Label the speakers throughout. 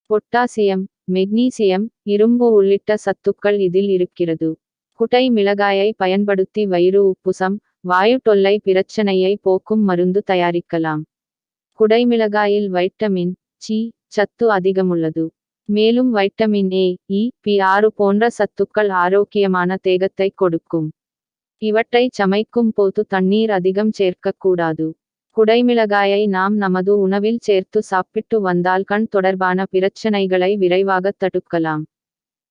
Speaker 1: Potassium, magnesium, இரும்பு உள்ளிட்ட சத்துக்கள் இதில் இருக்கிறது. குடை மிளகாயை பயன்படுத்தி வயிறு உப்புசம், வாயு தொல்லை பிரச்சனையை போக்கும் மருந்து தயாரிக்கலாம். குடைமிளகாயில் வைட்டமின் சி சத்து அதிகமுள்ளது. மேலும் வைட்டமின் ஏ, இ, பி6 போன்ற சத்துக்கள் ஆரோக்கியமான தேகத்தை கொடுக்கும். இவற்றை சமைக்கும் போது தண்ணீர் அதிகம் சேர்க்கக்கூடாது. குடைமிளகாயை நாம் நமது உணவில் சேர்த்து சாப்பிட்டு வந்தால் கண் தொடர்பான பிரச்சனைகளை விரைவாக தடுக்கலாம்.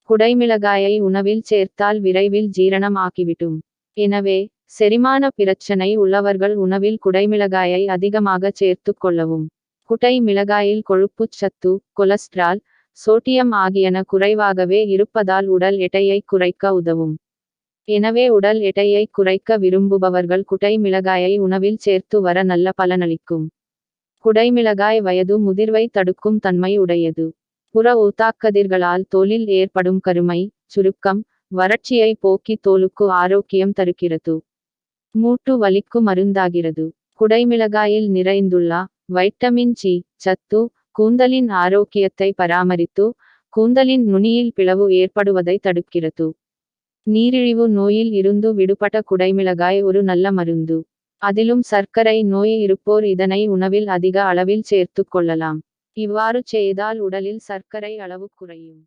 Speaker 1: குடைமிளகாயை உணவில் சேர்த்தால் விரைவில் ஜீரணம் ஆகிவிடும். எனவே செரிமான பிரச்சனை உள்ளவர்கள் உணவில் குடைமிளகாயை அதிகமாக சேர்த்து கொள்ளவும். குடை மிளகாயில் கொழுப்புச் சத்து, கொலஸ்ட்ரால், சோடியம் ஆகியன குறைவாகவே இருப்பதால் உடல் எடையை குறைக்க உதவும். எனவே உடல் எடையை குறைக்க விரும்புபவர்கள் குடை மிளகாயை உணவில் சேர்த்து வர நல்ல பலனளிக்கும். குடைமிளகாய் வயது முதிர்வை தடுக்கும் தன்மை உடையது. புற ஊதாக்கதிர்களால் தோலில் ஏற்படும் கருமை, சுருக்கம், வறட்சியை போக்கி தோலுக்கு ஆரோக்கியம் தருகிறது. மூட்டு வலிக்கு மருந்தாகிறது. குடைமிளகாயில் நிறைந்துள்ள வைட்டமின் சி சத்து கூந்தலின் ஆரோக்கியத்தை பராமரித்து கூந்தலின் நுனியில் பிளவு ஏற்படுவதை தடுக்கிறது. நீரிழிவு நோயில் இருந்து விடுபட குடைமிளகாய் ஒரு நல்ல மருந்து. அதிலும் சர்க்கரை நோய் இருப்போர் இதனை உணவில் அதிக அளவில் சேர்த்து கொள்ளலாம். இவ்வாறு செய்தால் உடலில் சர்க்கரை அளவு குறையும்.